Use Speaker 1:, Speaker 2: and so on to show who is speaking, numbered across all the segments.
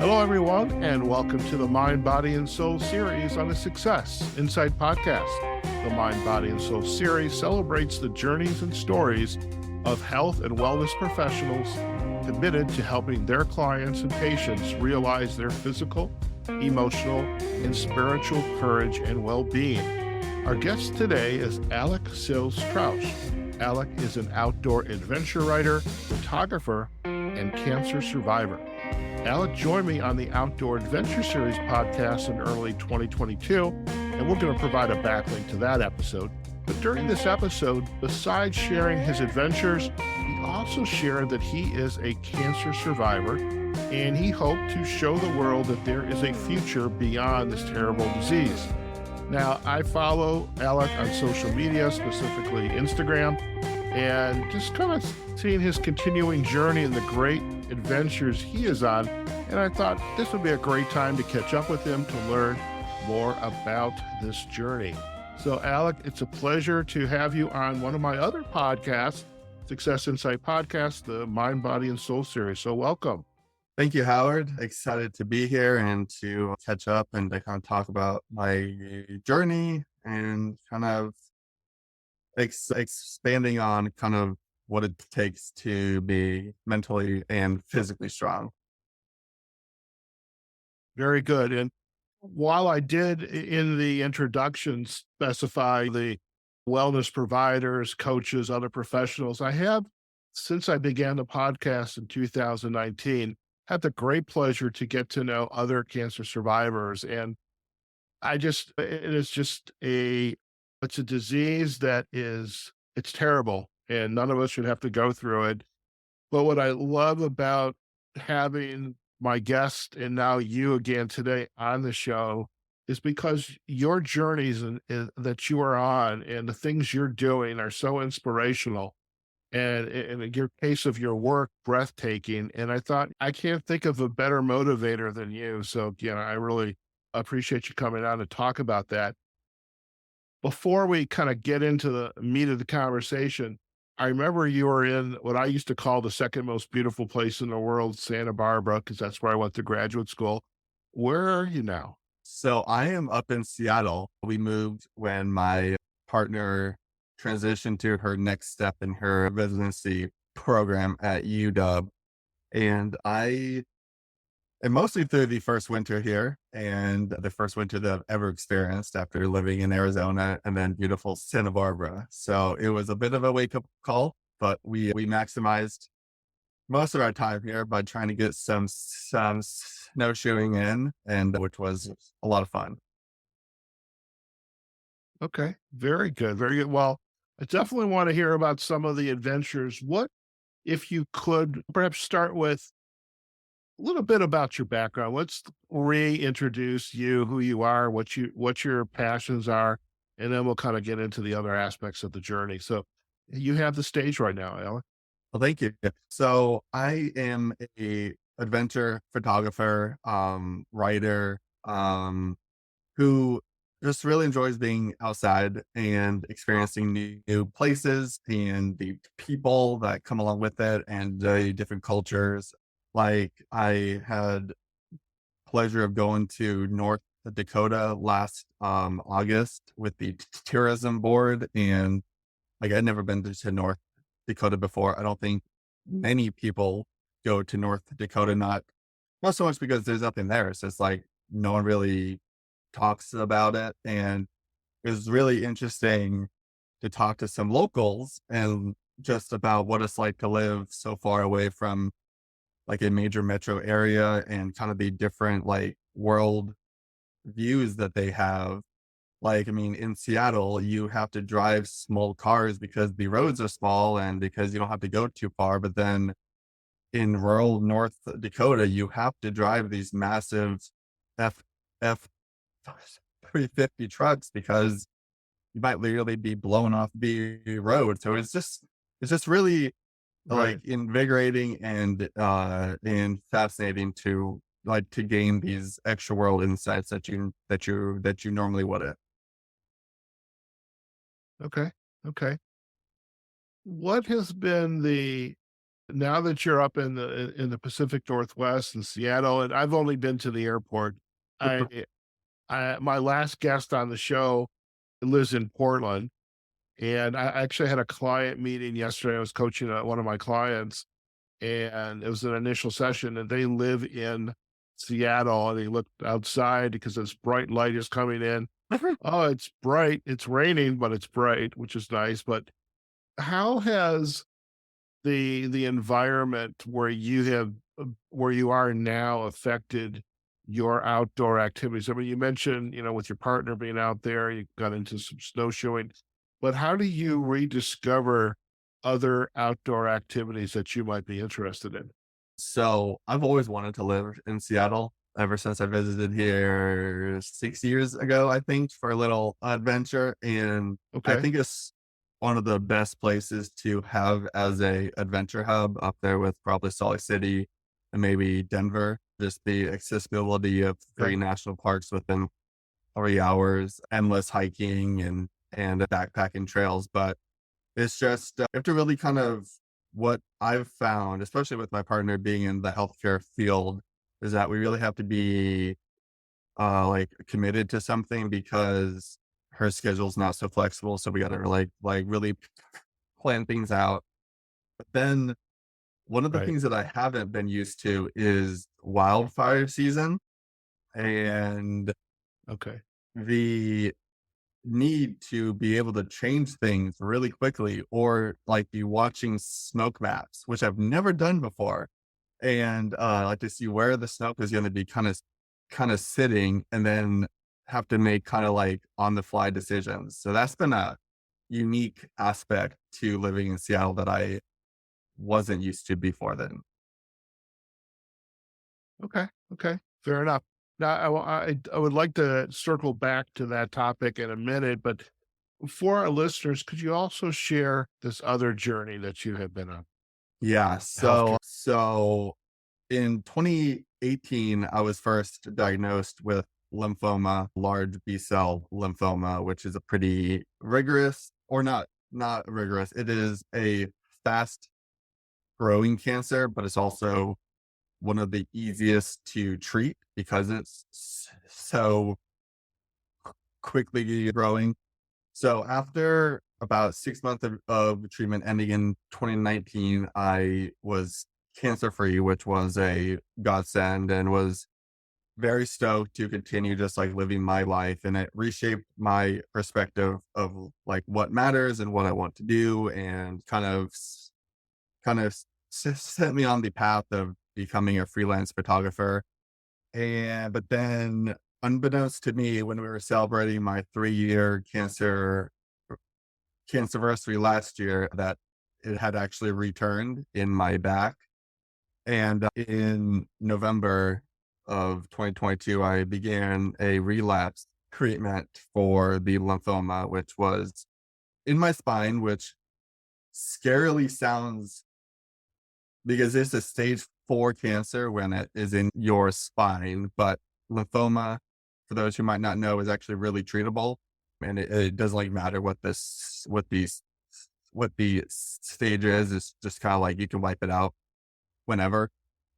Speaker 1: Hello, everyone, and welcome to the Mind, Body, and Soul series on the Success Insight podcast. The Mind, Body, and Soul series celebrates the journeys and stories of health and wellness professionals committed to helping their clients and patients realize their physical, emotional, and spiritual courage and well-being. Our guest today is Alec Sills-Trausch. Alec is an outdoor adventure writer, photographer, and cancer survivor. Alec joined me on the Outdoor Adventure Series podcast in early 2022, and we're going to provide a backlink to that episode. But during this episode, besides sharing his adventures, he also shared that he is a cancer survivor, and he hoped to show the world that there is a future beyond this terrible disease. Now, I follow Alec on social media, specifically Instagram, and just kind of seeing his continuing journey and the great adventures he is on. And I thought this would be a great time to catch up with him to learn more about this journey. So, Alec, it's a pleasure to have you on one of my other podcasts, Success Insight Podcast, the Mind, Body, and Soul series. So welcome.
Speaker 2: Thank you, Howard. Excited to be here and to catch up and to kind of talk about my journey and kind of expanding on kind of what it takes to be mentally and physically strong.
Speaker 1: Very good. And while I did in the introduction specify the wellness providers, coaches, other professionals, I have, since I began the podcast in 2019, had the great pleasure to get to know other cancer survivors. And it's a disease that it's terrible, and none of us should have to go through it. But what I love about having my guest and now you again today on the show is because your journeys that you are on and the things you're doing are so inspirational. And in your case of your work, breathtaking. And I thought, I can't think of a better motivator than you. So, I really appreciate you coming on to talk about that. Before we kind of get into the meat of the conversation, I remember you were in what I used to call the second most beautiful place in the world, Santa Barbara, because that's where I went to graduate school. Where are you now?
Speaker 2: So I am up in Seattle. We moved when my partner transitioned to her next step in her residency program at UW. And mostly through the first winter here and the first winter that I've ever experienced after living in Arizona and then beautiful Santa Barbara. So it was a bit of a wake up call, but we maximized most of our time here by trying to get some snowshoeing in, and which was a lot of fun.
Speaker 1: Okay. Very good. Very good. Well, I definitely want to hear about some of the adventures. What, if you could perhaps start with a little bit about your background. Let's reintroduce you, who you are, what your passions are, and then we'll kind of get into the other aspects of the journey. So you have the stage right now, Alec.
Speaker 2: Well, thank you. So I am a adventure photographer, writer, who just really enjoys being outside and experiencing new places and the people that come along with it and the different cultures. Like I had pleasure of going to North Dakota last August with the tourism board, and like I'd never been to North Dakota before. I don't think many people go to North Dakota, not so much because there's nothing there. It's just like no one really talks about it, and it was really interesting to talk to some locals and just about what it's like to live so far away from like a major metro area and kind of the different like world views that they have. Like, I mean, in Seattle, you have to drive small cars because the roads are small and because you don't have to go too far. But then in rural North Dakota, you have to drive these massive F-350 trucks because you might literally be blown off the road. So it's just really like invigorating and fascinating to gain these extra world insights that you normally wouldn't.
Speaker 1: Okay. What has been Now that you're up in the Pacific Northwest in Seattle, and I've only been to the airport, I my last guest on the show lives in Portland, and I actually had a client meeting yesterday. I was coaching one of my clients, and it was an initial session, and they live in Seattle, and they looked outside because this bright light is coming in. Oh, it's bright. It's raining, but it's bright, which is nice. But how has the environment where you are now affected your outdoor activities? I mean, you mentioned, with your partner being out there, you got into some snowshoeing, but how do you rediscover other outdoor activities that you might be interested in?
Speaker 2: So I've always wanted to live in Seattle ever since I visited here 6 years ago, I think, for a little adventure. And I
Speaker 1: Okay.
Speaker 2: think it's one of the best places to have as a adventure hub up there with probably Salt Lake City and maybe Denver. Just the accessibility of
Speaker 1: Okay.
Speaker 2: 3 national parks within 3 hours, endless hiking and backpacking trails. But it's just, you have to really kind of what I've found, especially with my partner being in the healthcare field, is that we really have to be, like, committed to something because her schedule's not so flexible, so we gotta, like, really plan things out. But then one of the
Speaker 1: Right.
Speaker 2: things that I haven't been used to is wildfire season, and
Speaker 1: Okay.
Speaker 2: the need to be able to change things really quickly or like be watching smoke maps, which I've never done before. And like to see where the smoke is going to be kind of sitting and then have to make kind of like on the fly decisions. So that's been a unique aspect to living in Seattle that I wasn't used to before then.
Speaker 1: Okay. Okay. Fair enough. Now, I would like to circle back to that topic in a minute, but for our listeners, could you also share this other journey that you have been on?
Speaker 2: Yeah. So,
Speaker 1: Healthcare.
Speaker 2: so in 2018, I was first diagnosed with lymphoma, large B cell lymphoma, which is a pretty rigorous, or not rigorous. It is a fast growing cancer, but it's also one of the easiest to treat because it's so quickly growing. So after about 6 months of treatment ending in 2019, I was cancer free, which was a godsend and was very stoked to continue just like living my life. And it reshaped my perspective of like what matters and what I want to do and set me on the path of becoming a freelance photographer. But then unbeknownst to me, when we were celebrating my 3-year cancerversary last year, that it had actually returned in my back. And in November of 2022, I began a relapse treatment for the lymphoma, which was in my spine, which scarily sounds because it's a stage 4 cancer when it is in your spine. But lymphoma, for those who might not know, is actually really treatable. And it doesn't like matter what the stage is. It's just kind of like you can wipe it out whenever.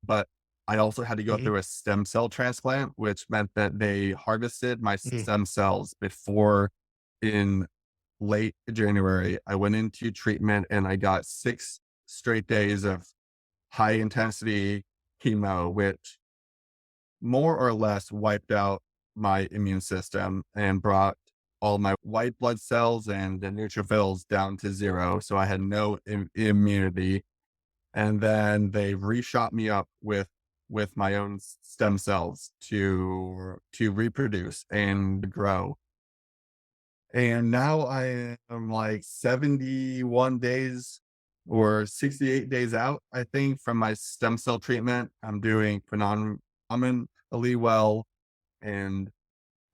Speaker 2: But I also had to go
Speaker 1: Mhm.
Speaker 2: through a stem cell transplant, which meant that they harvested my
Speaker 1: Mhm.
Speaker 2: stem cells before in late January. I went into treatment and I got 6 straight days of high intensity chemo, which more or less wiped out my immune system and brought all my white blood cells and the neutrophils down to zero. So I had no immunity. And then they reshot me up with my own stem cells to reproduce and grow. And now I am like 71 days or 68 days out, I think, from my stem cell treatment. I'm doing phenomenally well. And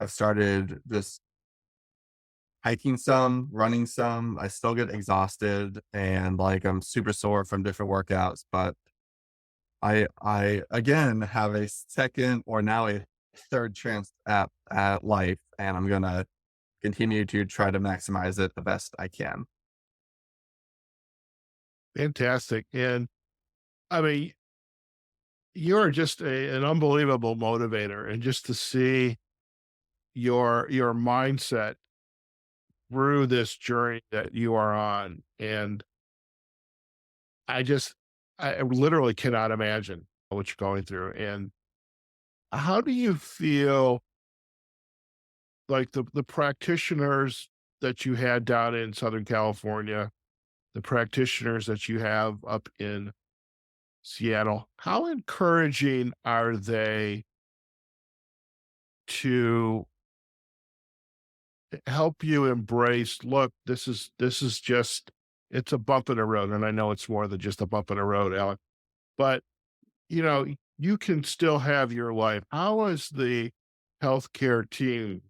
Speaker 2: I've started just hiking some, running some. I still get exhausted and like I'm super sore from different workouts, but I again have a second or now a third chance at life, and I'm gonna continue to try to maximize it the best I can.
Speaker 1: Fantastic. And I mean, you're just an unbelievable motivator, and just to see your mindset through this journey that you are on, and I just I literally cannot imagine what you're going through. And how do you feel like the practitioners that you had down in Southern California, the practitioners that you have up in Seattle, how encouraging are they to help you embrace, look, this is just it's a bump in the road, and I know it's more than just a bump in the road, Alec, but you know, you can still have your life. How is the healthcare team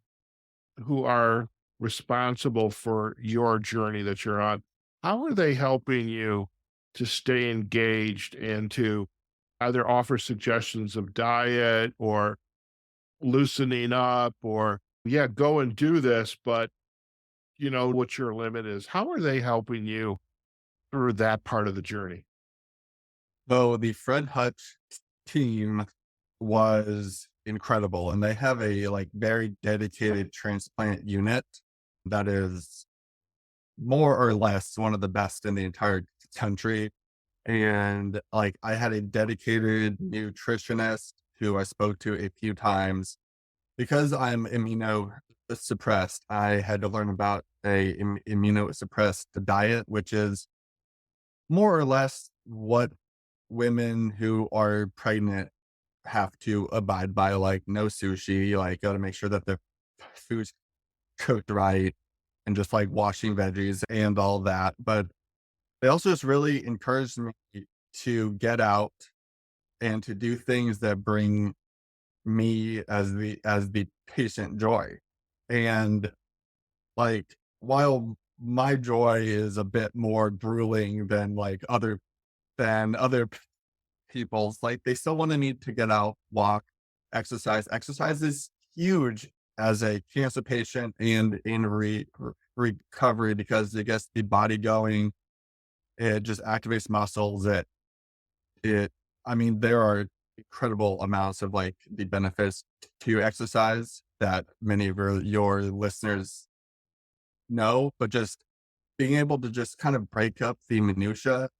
Speaker 1: who are responsible for your journey that you're on, how are they helping you to stay engaged and to either offer suggestions of diet or loosening up, or, yeah, go and do this, but you know what your limit is? How are they helping you through that part of the journey?
Speaker 2: So the Fred Hutch team was incredible, and they have a like very dedicated transplant unit that is more or less one of the best in the entire country. And like I had a dedicated nutritionist who I spoke to a few times because I'm immunosuppressed. I had to learn about immunosuppressed diet, which is more or less what women who are pregnant have to abide by, like no sushi, like gotta make sure that the food's cooked right and just like washing veggies and all that. But they also just really encouraged me to get out and to do things that bring me as the patient joy. And like while my joy is a bit more grueling than other people's, like they still want to need to get out, walk, exercise. Exercise is huge as a cancer patient and in recovery because it gets the body going. It just activates muscles. It I mean, there are incredible amounts of like the benefits to exercise that many of your listeners know, but just being able to just kind of break up the minutia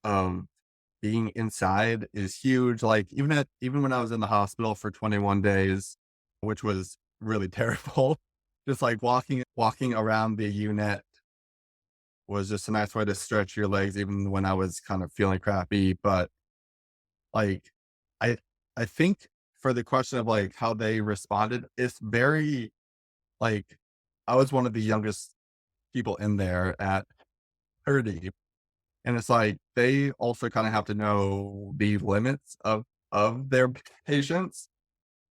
Speaker 2: being inside is huge. Like even when I was in the hospital for 21 days, which was really terrible, just like walking around the unit was just a nice way to stretch your legs even when I was kind of feeling crappy. But like I I think for the question of like how they responded, it's very like I was one of the youngest people in there at 30. And it's like they also kind of have to know the limits of their patients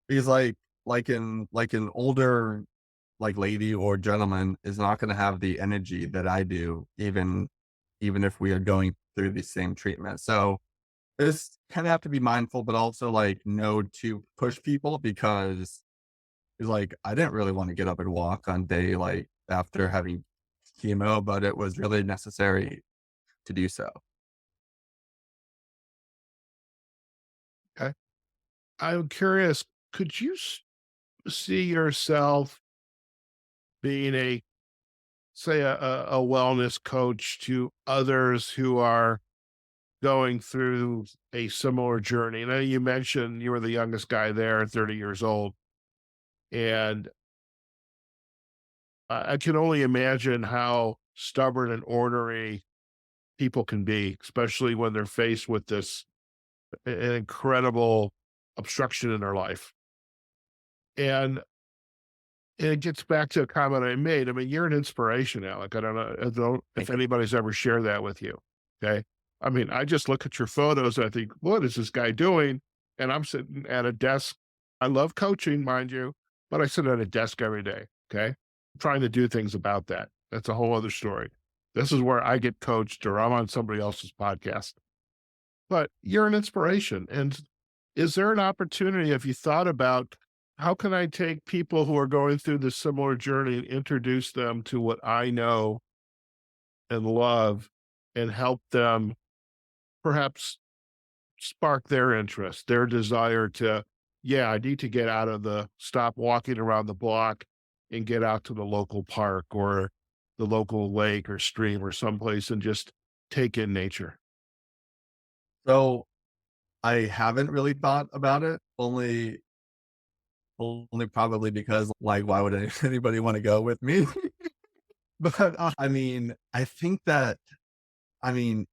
Speaker 2: because like an older like lady or gentleman is not going to have the energy that I do even if we are going through the same treatment. So just kind of have to be mindful, but also like know to push people because it's like I didn't really want to get up and walk on day like after having chemo, but it was really necessary to do so.
Speaker 1: Okay. I'm curious, could you see yourself being a, say, a wellness coach to others who are going through a similar journey? And I know you mentioned you were the youngest guy there, 30 years old. And I can only imagine how stubborn and ornery people can be, especially when they're faced with this an incredible obstruction in their life. And it gets back to a comment I made. I mean, you're an inspiration, Alec. I don't know if
Speaker 2: Thank you.
Speaker 1: anybody's ever shared that with you. Okay. I mean, I just look at your photos and I think, what is this guy doing? And I'm sitting at a desk. I love coaching, mind you, but I sit at a desk every day. Okay. I'm trying to do things about that. That's a whole other story. This is where I get coached or I'm on somebody else's podcast. But you're an inspiration. And is there an opportunity, if you thought about how can I take people who are going through this similar journey and introduce them to what I know and love and help them perhaps spark their interest, their desire to, yeah, I need to get out of stop walking around the block and get out to the local park or the local lake or stream or someplace and just take in nature?
Speaker 2: So I haven't really thought about it, only probably because, like, why would anybody want to go with me? But I mean, I think that, I mean,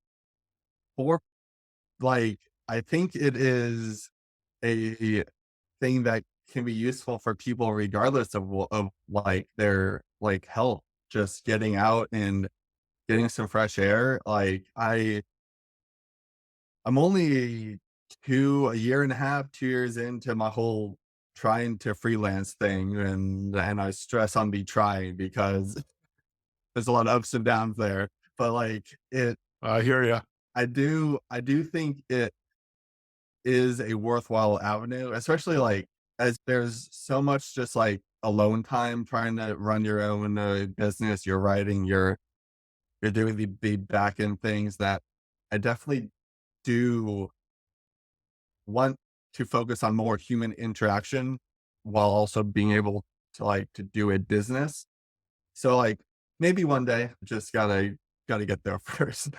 Speaker 2: for like, I think it is a thing that can be useful for people regardless of like their like health. Just getting out and getting some fresh air. I'm only a year and a half, 2 years into my whole trying to freelance thing, and I stress on be trying because there's a lot of ups and downs there. But like it
Speaker 1: I hear you.
Speaker 2: I do think it is a worthwhile avenue, especially like as there's so much just like alone time trying to run your own business, you're writing, you're doing the back end things that I definitely do want to focus on more human interaction while also being able to like to do a business. So like maybe one day just gotta get there first.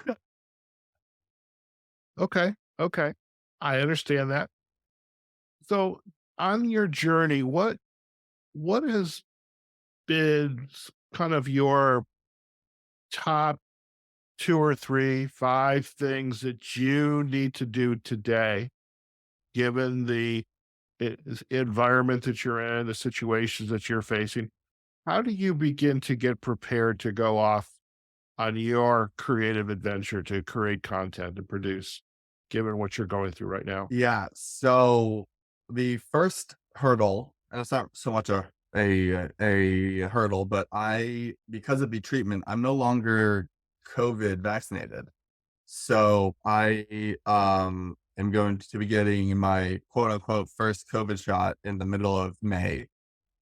Speaker 1: Okay. Okay. I understand that. So on your journey, what has been kind of your top two or three, five things that you need to do today, given the environment that you're in, the situations that you're facing? How do you begin to get prepared to go off on your creative adventure to create content and produce, given what you're going through right now?
Speaker 2: Yeah. So the first hurdle, and it's not so much a hurdle, but because of the treatment, I'm no longer COVID vaccinated. So I am going to be getting my quote unquote first COVID shot in the middle of May.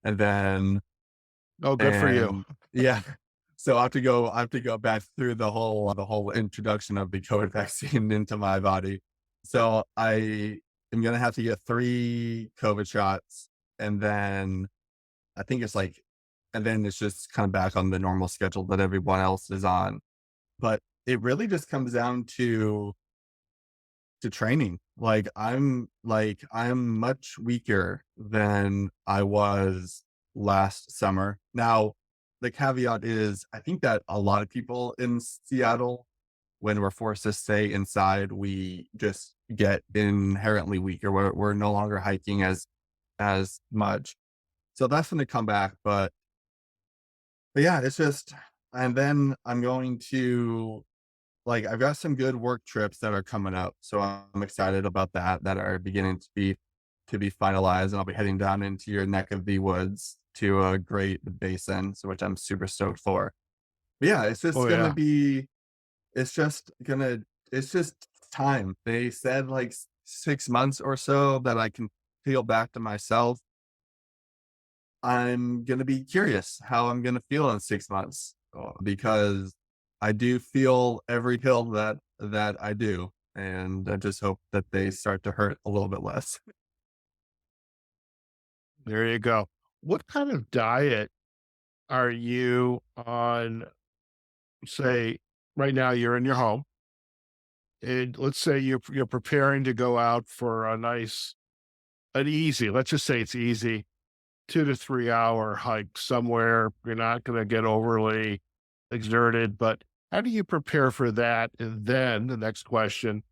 Speaker 2: And then
Speaker 1: Oh, good for you.
Speaker 2: and yeah. So I have to go back through the whole introduction of the COVID vaccine into my body. So I am gonna have to get 3 COVID shots, and then I think it's like and then it's just kind of back on the normal schedule that everyone else is on. But it really just comes down to training. I'm much weaker than I was last summer. Now, the caveat is I think that a lot of people in Seattle, when we're forced to stay inside, we just get inherently weaker. We're no longer hiking as much. So that's gonna come back. But yeah, it's just and then I'm going to like, I've got some good work trips that are coming up, so I'm excited about that are beginning to be finalized, and I'll be heading down into your neck of the woods to a great basin, so which I'm super stoked for. But yeah,
Speaker 1: Oh yeah.
Speaker 2: it's just gonna it's just time. They said like 6 months or so that I can feel back to myself. I'm gonna be curious how I'm gonna feel in 6 months, because I do feel every hill that I do, and I just hope that they start to hurt a little bit less.
Speaker 1: There you go. What kind of diet are you on? Say, right now you're in your home, and let's say you're preparing to go out for an easy, let's just say it's easy, 2 to 3 hour hike somewhere. You're not going to get overly exerted, but how do you prepare for that? And then the next question,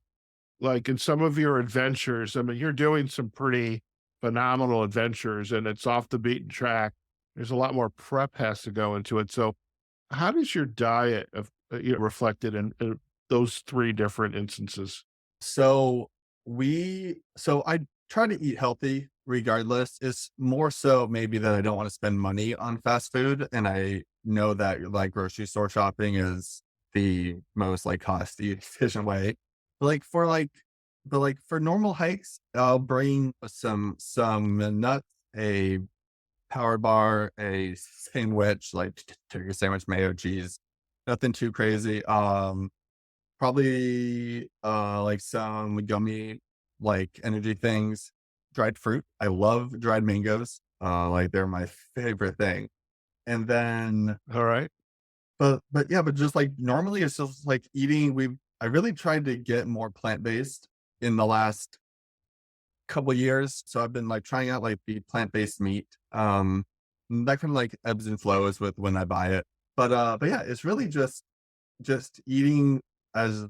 Speaker 1: like in some of your adventures, I mean, you're doing some pretty phenomenal adventures and it's off the beaten track. There's a lot more prep has to go into it. So how does your diet reflected in those three different instances?
Speaker 2: So so I try to eat healthy regardless. It's more so maybe that I don't want to spend money on fast food, and I know that like grocery store shopping is the most like cost efficient way. Like for like but like for normal hikes, I'll bring some nuts, a power bar, a sandwich, like turkey sandwich, mayo, cheese, nothing too crazy. Probably like some gummy like energy things, dried fruit. I love dried mangoes. Like they're my favorite thing. And then
Speaker 1: All right.
Speaker 2: but yeah, but just like normally it's just like eating I really tried to get more plant-based in the last couple years. So I've been like trying out like the plant-based meat. That kind of like ebbs and flows with when I buy it. But yeah, it's really just eating as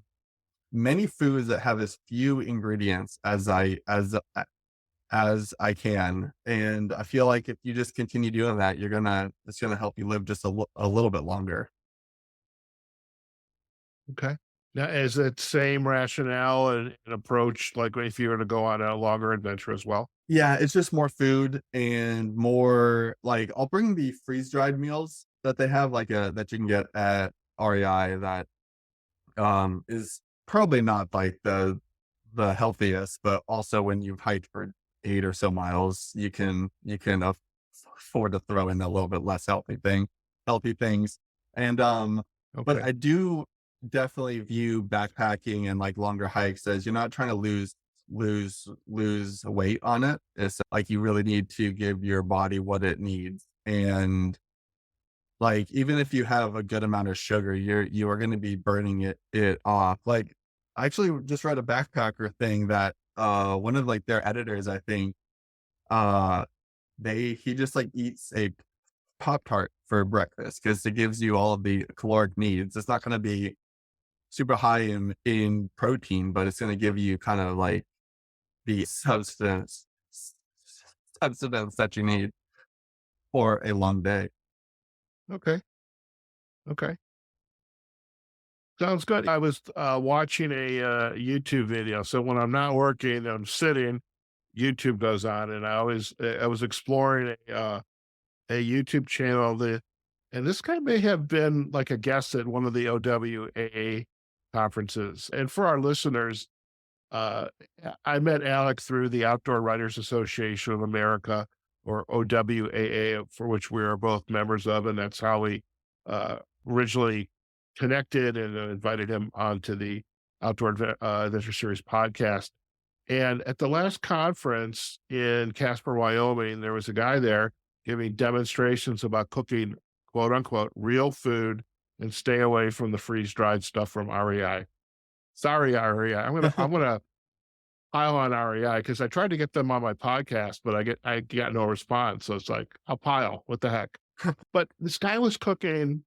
Speaker 2: many foods that have as few ingredients as I can. And I feel like if you just continue doing that, it's gonna help you live just a little bit longer.
Speaker 1: Okay. Now, is it same rationale and approach like if you were to go on a longer adventure as well?
Speaker 2: Yeah, it's just more food and more like I'll bring the freeze dried meals that they have, like that you can get at REI that is probably not like the healthiest, but also when you've hiked for 8 or so miles, you can afford to throw in a little bit less healthy things. And but
Speaker 1: Okay.
Speaker 2: I do definitely view backpacking and like longer hikes as you're not trying to lose weight on it. It's like you really need to give your body what it needs. And like even if you have a good amount of sugar, you are going to be burning it off. Like I actually just read a backpacker thing that one of like their editors, I think, uh he just like eats a Pop Tart for breakfast because it gives you all of the caloric needs. It's not going to be super high in protein, but it's going to give you kind of like the substance that you need for a long day.
Speaker 1: Okay. Okay. Sounds good. I was watching a YouTube video. So when I'm not working, I'm sitting, YouTube goes on, and I was exploring a YouTube channel. And this guy may have been like a guest at one of the OWAA conferences. And for our listeners, uh, I met Alec through the Outdoor Writers Association of America, or OWAA, for which we are both members of, and that's how we uh, originally connected and invited him onto the Adventure Series podcast. And at the last conference in Casper, Wyoming, there was a guy there giving demonstrations about cooking, quote unquote, real food and stay away from the freeze dried stuff from REI. Sorry, REI. I'm gonna pile on REI because I tried to get them on my podcast, but I got no response. So it's like, I'll pile. What the heck? But this guy was cooking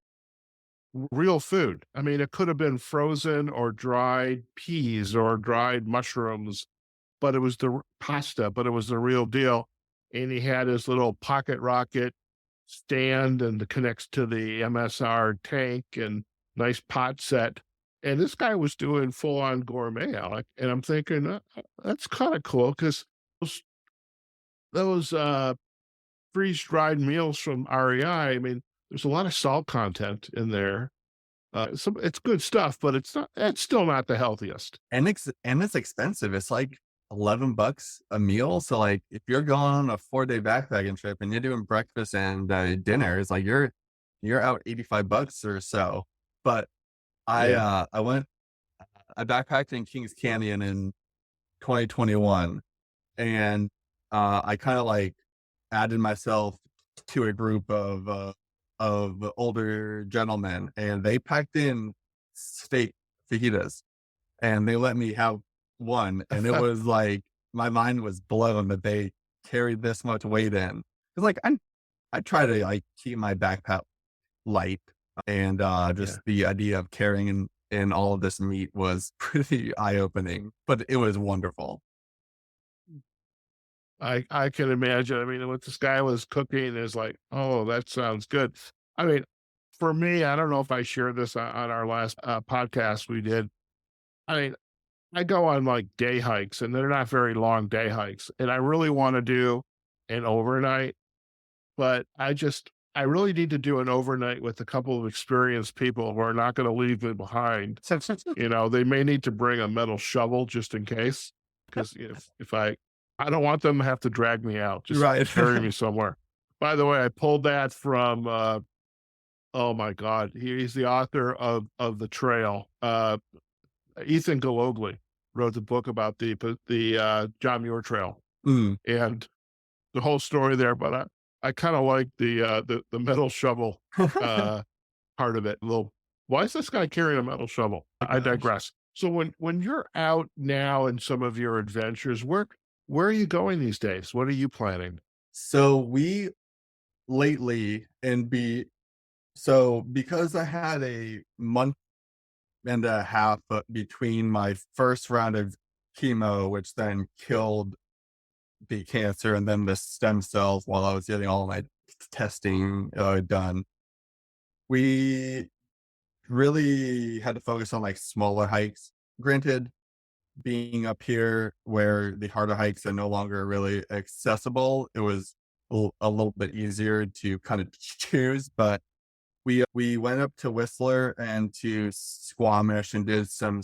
Speaker 1: real food. I mean, it could have been frozen or dried peas or dried mushrooms, but it was pasta, but it was the real deal. And he had his little pocket rocket stand and it connects to the MSR tank and nice pot set. And this guy was doing full on gourmet, Alec. And I'm thinking, that's kind of cool because those freeze dried meals from REI, I mean, there's a lot of salt content in there. It's good stuff, but it's still not the healthiest.
Speaker 2: And it's expensive. It's like $11 a meal. So like if you're going on a 4-day backpacking trip and you're doing breakfast and dinner, it's like you're out $85 or so. But
Speaker 1: Yeah.
Speaker 2: I backpacked in Kings Canyon in 2021 and I kind of like added myself to a group of older gentlemen and they packed in steak fajitas and they let me have one. And it was like, my mind was blown that they carried this much weight in. Cause like, I try to like keep my backpack light and,
Speaker 1: Yeah.
Speaker 2: just the idea of carrying in all of this meat was pretty eye opening, but it was wonderful.
Speaker 1: I can imagine. I mean, what this guy was cooking is like, oh, that sounds good. I mean, for me, I don't know if I shared this on our last podcast we did. I mean, I go on like day hikes and they're not very long day hikes. And I really want to do an overnight, but I really need to do an overnight with a couple of experienced people who are not going to leave me behind. You know, they may need to bring a metal shovel just in case, because if I don't want them to have to drag me out, just
Speaker 2: Right.
Speaker 1: carry me somewhere. By the way, I pulled that from, oh my God, he's the author of The Trail. Ethan Galogly wrote the book about the John Muir Trail
Speaker 2: Mm.
Speaker 1: and the whole story there. But I kind of like the metal shovel uh, part of it. A little, why is this guy carrying a metal shovel?
Speaker 2: My
Speaker 1: I
Speaker 2: gosh.
Speaker 1: digress. So when you're out now in some of your adventures, where are you going these days? What are you planning?
Speaker 2: So we lately and be so because I had a month and a half between my first round of chemo, which then killed the cancer, and then the stem cells while I was getting all my testing done. We really had to focus on like smaller hikes. Granted, being up here where the harder hikes are no longer really accessible, it was a little bit easier to kind of choose. But we went up to Whistler and to Squamish and did some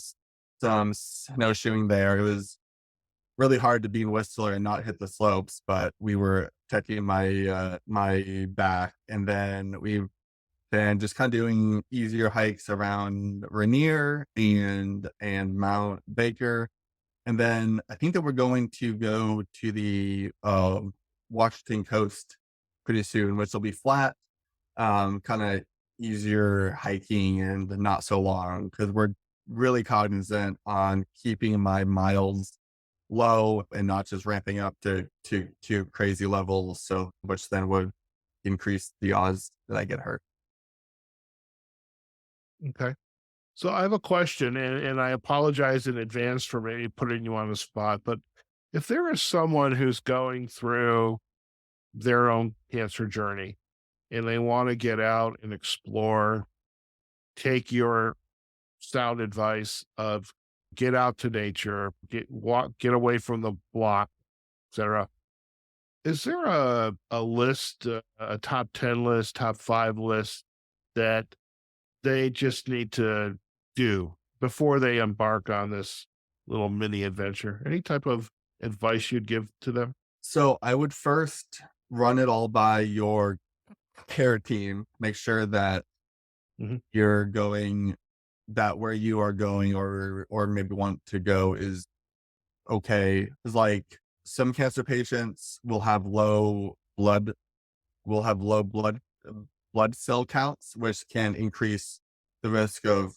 Speaker 2: snowshoeing there. It was really hard to be in Whistler and not hit the slopes, but we were checking my back, and then we then just kind of doing easier hikes around Rainier and Mount Baker. And then I think that we're going to go to the Washington coast pretty soon, which will be flat, kind of easier hiking and not so long because we're really cognizant on keeping my miles low and not just ramping up to crazy levels. So which then would increase the odds that I get hurt.
Speaker 1: Okay. So I have a question, and I apologize in advance for maybe putting you on the spot, but if there is someone who's going through their own cancer journey and they want to get out and explore, take your sound advice of get out to nature, get away from the block, etc. Is there a list, a top 10 list, top 5 list that they just need to do before they embark on this little mini adventure? Any type of advice you'd give to them?
Speaker 2: So I would first run it all by your care team. Make sure that
Speaker 1: Mhm.
Speaker 2: you're going that where you are going or maybe want to go is okay. It's like some cancer patients will have low blood cell counts, which can increase the risk of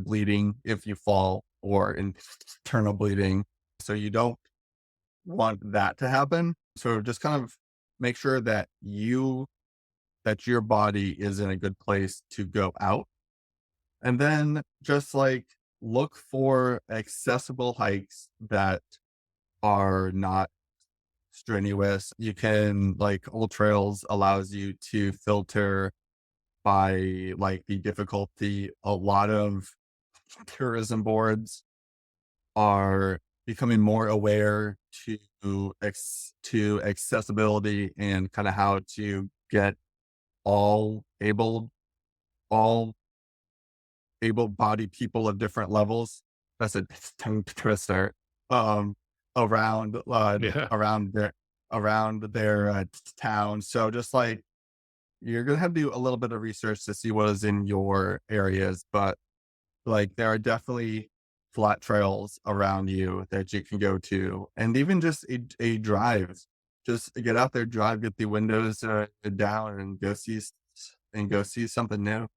Speaker 2: bleeding if you fall or internal bleeding. So you don't want that to happen. So just kind of make sure that your body is in a good place to go out. And then just like look for accessible hikes that are not strenuous. You can like Old Trails allows you to filter by like the difficulty. A lot of tourism boards are becoming more aware to accessibility and kind of how to get all all able-bodied people of different levels. That's a tongue twister. Um, around
Speaker 1: Yeah.
Speaker 2: their town. So just like you're gonna have to do a little bit of research to see what is in your areas, but like there are definitely flat trails around you that you can go to, and even just a drive. Just get out there, drive, get the windows down, and go see something new.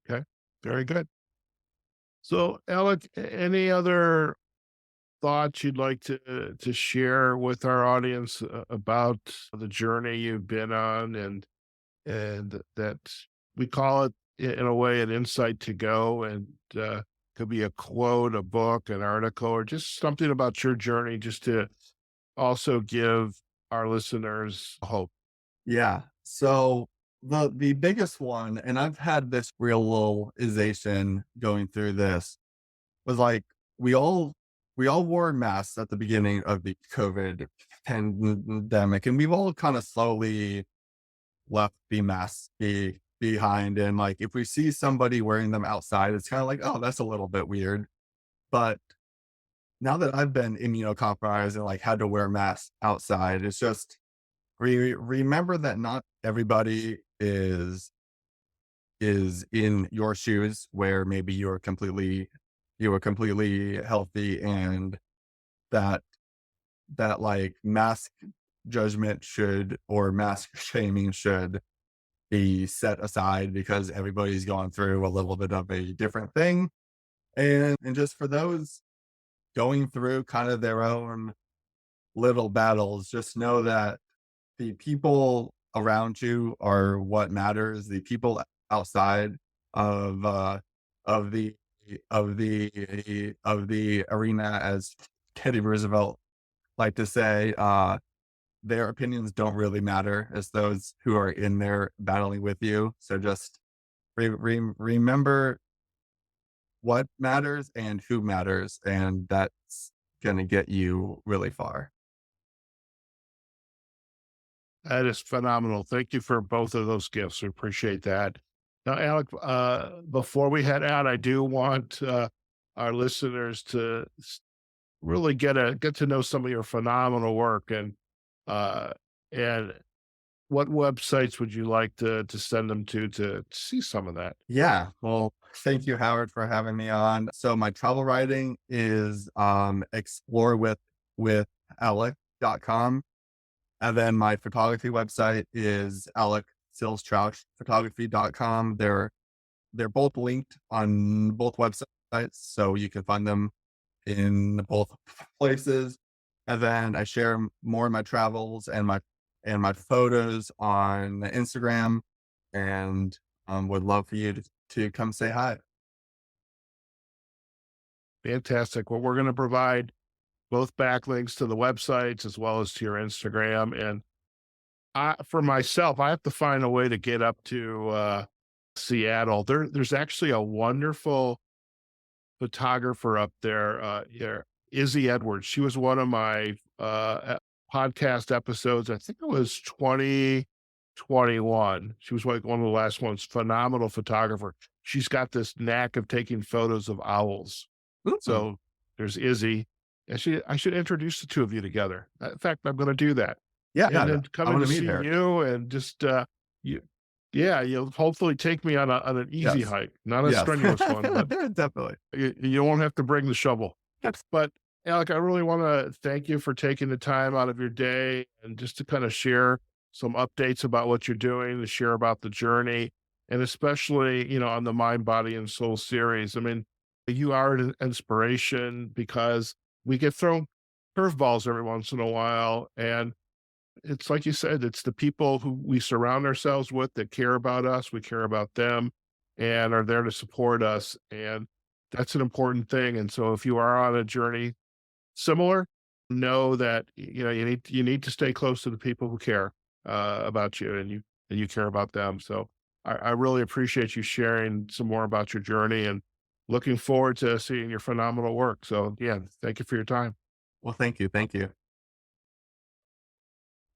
Speaker 1: Okay. Very good. So, Alec, any other thoughts you'd like to share with our audience about the journey you've been on, and that we call it in a way an insight to go, and could be a quote, a book, an article, or just something about your journey, just to also give our listeners hope.
Speaker 2: Yeah. So the biggest one, and I've had this realization going through this, was like we all we all wore masks at the beginning of the COVID pandemic, and we've all kind of slowly left the masks behind. And like if we see somebody wearing them outside, it's kind of like, oh, that's a little bit weird. But now that I've been immunocompromised and like had to wear masks outside, it's just remember that not everybody is is in your shoes, where maybe you were completely healthy, and that like mask judgment should or mask shaming should be set aside because everybody's going through a little bit of a different thing. And just for those going through kind of their own little battles, just know that the people around you are what matters. The people outside of of the of the arena, as Teddy Roosevelt liked to say, their opinions don't really matter as those who are in there battling with you. So just remember what matters and who matters, and that's going to get you really far.
Speaker 1: That is phenomenal. Thank you for both of those gifts. We appreciate that. Now, Alec, before we head out, I do want our listeners to really get to know some of your phenomenal work, uh, and what websites would you like to send them to see some of that?
Speaker 2: Yeah. Well, thank you, Howard, for having me on. So my travel writing is explore with Alec.com. And then my photography website is Alec Sills-Trausch photography.com. They're both linked on both websites, so you can find them in both places. And then I share more of my travels and my photos on Instagram, and would love for you to come say hi.
Speaker 1: Fantastic. Well, we're going to provide both backlinks to the websites as well as to your Instagram. And for myself, I have to find a way to get up to Seattle. There's actually a wonderful photographer up there, Izzy Edwards. She was one of my podcast episodes. I think it was 2021. She was like one of the last ones. Phenomenal photographer. She's got this knack of taking photos of owls.
Speaker 2: Ooh.
Speaker 1: So there's Izzy. And I should introduce the two of you together. In fact, I'm going to do that.
Speaker 2: Yeah,
Speaker 1: And
Speaker 2: yeah.
Speaker 1: then
Speaker 2: I
Speaker 1: coming
Speaker 2: want
Speaker 1: to
Speaker 2: to meet
Speaker 1: see
Speaker 2: her.
Speaker 1: you and just you, yeah, you'll hopefully take me on an easy
Speaker 2: Yes.
Speaker 1: hike, not a
Speaker 2: Yes.
Speaker 1: strenuous one, but
Speaker 2: Definitely.
Speaker 1: you won't have to bring the shovel.
Speaker 2: Yes.
Speaker 1: But Alec, I really want to thank you for taking the time out of your day and just to kind of share some updates about what you're doing, to share about the journey, and especially, on the Mind, Body, and Soul series. I mean, you are an inspiration because we get thrown curveballs every once in a while. And it's like you said, it's the people who we surround ourselves with that care about us. We care about them and are there to support us. And that's an important thing. And so if you are on a journey similar, know that you need to stay close to the people who care about you, and you care about them. So I really appreciate you sharing some more about your journey and looking forward to seeing your phenomenal work. So yeah, thank you for your time.
Speaker 2: Well, thank you. Thank you.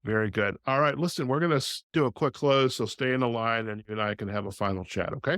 Speaker 1: Very good. All right, listen, we're going to do a quick close. So stay in the line and you and I can have a final chat. Okay.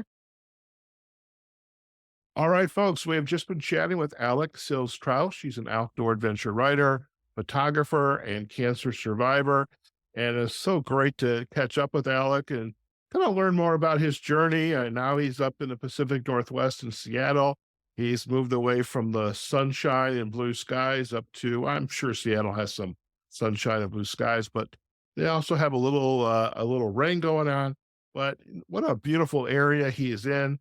Speaker 1: All right, folks, we have just been chatting with Alec Sills-Trausch. She's an outdoor adventure writer, photographer, and cancer survivor. And it's so great to catch up with Alec and kind of learn more about his journey. And now he's up in the Pacific Northwest in Seattle. He's moved away from the sunshine and blue skies up to, I'm sure Seattle has some sunshine and blue skies, but they also have a little rain going on. But what a beautiful area he is in.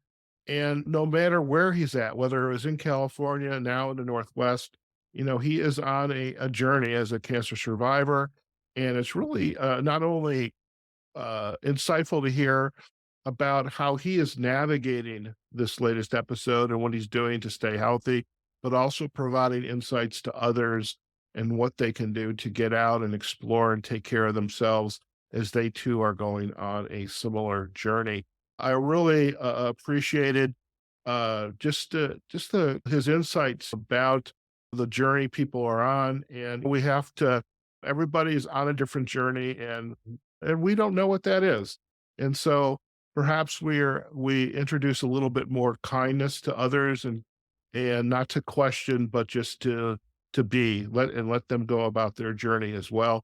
Speaker 1: And no matter where he's at, whether it was in California, now in the Northwest, he is on a journey as a cancer survivor. And it's really not only insightful to hear about how he is navigating this latest episode and what he's doing to stay healthy, but also providing insights to others and what they can do to get out and explore and take care of themselves as they too are going on a similar journey. I really appreciated his insights about the journey people are on, and we have to. Everybody's on a different journey, and we don't know what that is, and so perhaps we introduce a little bit more kindness to others, and not to question, but just to be let them go about their journey as well.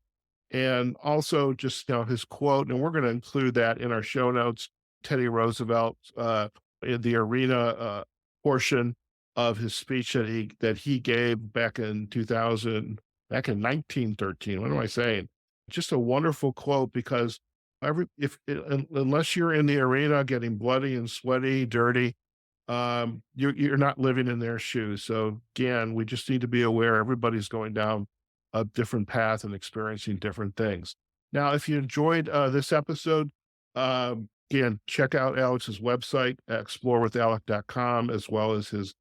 Speaker 1: And also just his quote, and we're going to include that in our show notes. Teddy Roosevelt in the arena portion of his speech that he gave back in 1913. What am I saying? Just a wonderful quote, because unless you're in the arena getting bloody and sweaty, dirty, you're not living in their shoes. So again, we just need to be aware everybody's going down a different path and experiencing different things. Now, if you enjoyed this episode, again, check out Alex's website, explorewithalec.com, as well as his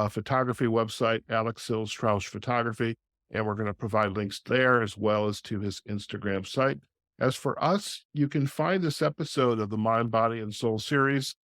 Speaker 1: photography website, Alec Sills-Trausch Photography. And we're going to provide links there as well as to his Instagram site. As for us, you can find this episode of the Mind, Body, and Soul series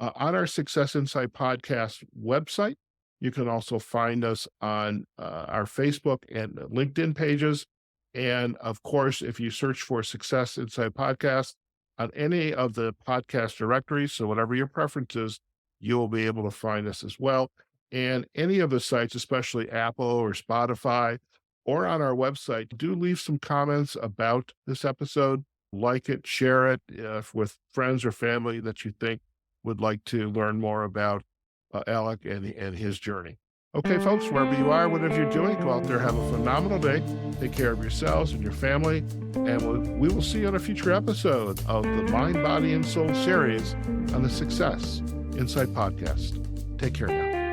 Speaker 1: on our Success Insight podcast website. You can also find us on our Facebook and LinkedIn pages. And of course, if you search for Success Insight Podcast on any of the podcast directories, so whatever your preference is, you'll be able to find us as well. And any of the sites, especially Apple or Spotify, or on our website, do leave some comments about this episode. Like it, share it with friends or family that you think would like to learn more about Alec and his journey. Okay, folks, wherever you are, whatever you're doing, go out there, have a phenomenal day. Take care of yourselves and your family. And we will see you on a future episode of the Mind, Body, and Soul series on the Success Insight Podcast. Take care now.